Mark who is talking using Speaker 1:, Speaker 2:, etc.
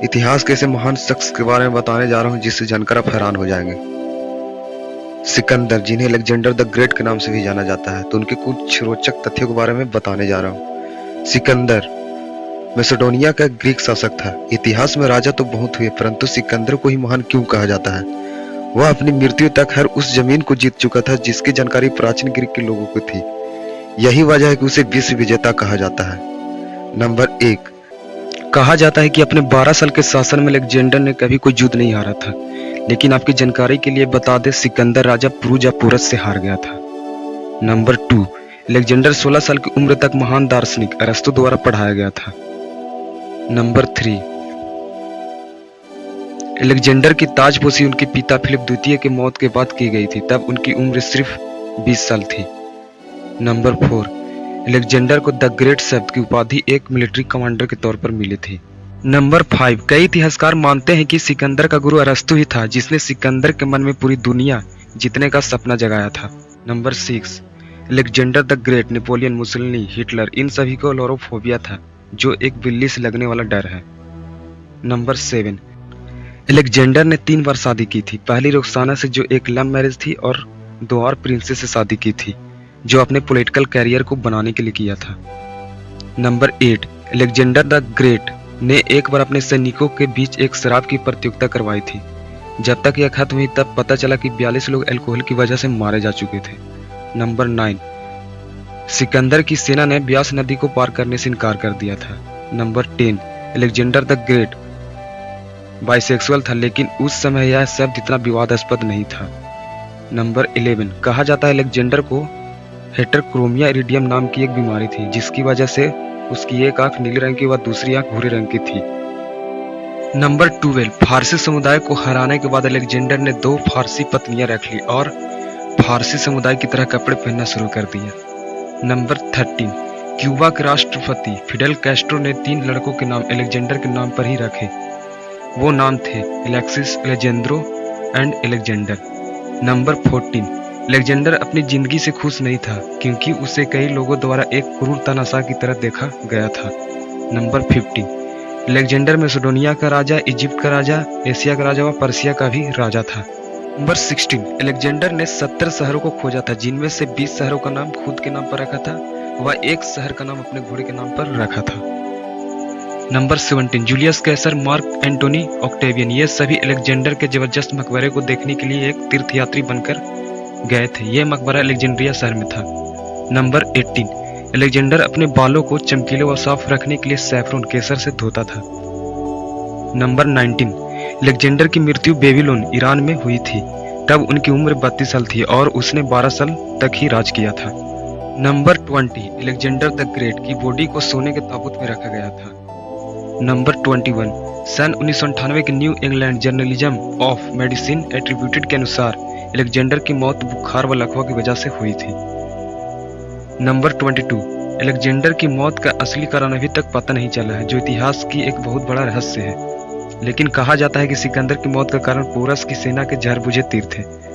Speaker 1: इतिहास के ऐसे महान शख्स के बारे में बताने जा रहा हूँ जिससे जानकर आप हैरान हो जाएंगे। सिकंदर, जिन्हें अलेक्जेंडर द ग्रेट के नाम से भी जाना जाता है, तो उनके कुछ रोचक तथ्यों के बारे में बताने जा रहा हूँ। सिकंदर मैसेडोनिया का एक ग्रीक शासक था। इतिहास में राजा तो बहुत हुए, परंतु सिकंदर को ही महान क्यों कहा जाता है? वह अपनी मृत्यु तक हर उस जमीन को जीत चुका था जिसकी जानकारी प्राचीन ग्रीक के लोगों को थी। यही वजह है कि उसे विश्व विजेता कहा जाता है। नंबर 1, कहा जाता है कि अपने 12 साल के शासन में अलेक्जेंडर ने कभी कोई युद्ध नहीं हारा था, लेकिन आपकी जानकारी के लिए बता दें, सिकंदर राजा पुरुज या पोरस से हार गया था। नंबर 2, अलेक्जेंडर 16 साल की उम्र तक महान दार्शनिक अरस्तु द्वारा पढ़ाया गया था। नंबर 3, अलेक्जेंडर की ताजपोशी उनके पिता फिलिप द्वितीय के मौत के बाद की गई थी, तब उनकी उम्र सिर्फ 20 साल थी। नंबर 4, अलेक्जेंडर को द ग्रेट शब्द की उपाधि एक मिलिट्री कमांडर के तौर पर मिली थी। नंबर 5, कई इतिहासकार मानते हैं कि सिकंदर का गुरु अरस्तु ही था जिसने सिकंदर के मन में पूरी दुनिया जीतने का सपना जगाया था। Number 6, Alexander the Great, Napoleon, Mussolini, Hitler, इन सभी को लोरोफोबिया था, जो एक बिल्ली से लगने वाला डर है। नंबर 7, अलेक्जेंडर ने 3 बार शादी की थी। पहली रुखसाना से, जो एक लव मैरिज थी, और 2 और प्रिंसेस से शादी की थी जो अपने पॉलिटिकल कैरियर को बनाने के लिए किया था। नंबर 8, अलेक्जेंडर द ग्रेट ने एक बार अपने सैनिकों के बीच एक शराब की प्रतियोगिता करवाई थी। जब तक यह खत्म हुई तब पता चला कि 42 लोग अल्कोहल की वजह से मारे जा चुके थे। नंबर 9, सिकंदर की सेना ने ब्यास नदी को पार करने से इनकार कर दिया था। Number 10, Alexander the great bisexual था, लेकिन उस समय यह शब्द इतना विवादास्पद नहीं था। नंबर 11, कहा जाता है अलेक्जेंडर को हेटरक्रोमिया इरिडियम नाम की एक बीमारी थी, जिसकी वजह से उसकी एक आंख नीले रंग की व दूसरी आंख भूरे रंग की थी। नंबर 12, फारसी समुदाय को हराने के बाद अलेक्जेंडर ने 2 फारसी पत्नियां रख ली और फारसी समुदाय की तरह कपड़े पहनना शुरू कर दिया। नंबर 13, क्यूबा के राष्ट्रपति फिडेल कैस्ट्रो ने 3 लड़कों के नाम अलेक्जेंडर के नाम पर ही रखे। वो नाम थे Alexis, Alessandro and Alexander. Number 14, Alexander अपनी जिंदगी से खुश नहीं था क्योंकि उसे कई लोगों द्वारा एक क्रूर तानाशाह की तरह देखा गया था। नंबर 15, अलेक्जेंडर मैसेडोनिया का राजा, इजिप्ट का राजा, एशिया का राजा व पर्सिया का भी राजा था। नंबर 16, अलेक्जेंडर ने 70 शहरों को खोजा था, जिनमें से 20 शहरों का नाम खुद के नाम पर रखा था व एक शहर का नाम अपने घोड़े के नाम पर रखा था। नंबर 17, जूलियस कैसर, मार्क एंटोनी, ऑक्टेवियन, ये सभी अलेक्जेंडर के जबरदस्त मकबरे को देखने के लिए एक तीर्थयात्री बनकर गए थे। यह मकबरा अलेक्जेंड्रिया शहर में था। नंबर 18, अलेक्जेंडर अपने बालों को चमकीले व साफ रखने के लिए सैफरन, केसर से धोता था। नंबर 19, अलेक्जेंडर की मृत्यु बेबीलोन, ईरान में हुई थी। तब उनकी उम्र 32 साल थी और उसने 12 साल तक ही राज किया था। नंबर 20, अलेक्जेंडर द ग्रेट की बॉडी को सोने के ताबूत में रखा गया था। नंबर 21, सन 1998 के new England journalism of medicine attributed के अनुसार अलेक्जेंडर की मौत बुखार व लकवा की वजह से हुई थी। नंबर 22, अलेक्जेंडर की मौत का असली कारण अभी तक पता नहीं चला है, जो इतिहास की एक बहुत बड़ा रहस्य है। लेकिन कहा जाता है कि सिकंदर की मौत का कारण पोरस की सेना के जहर बुझे तीर थे।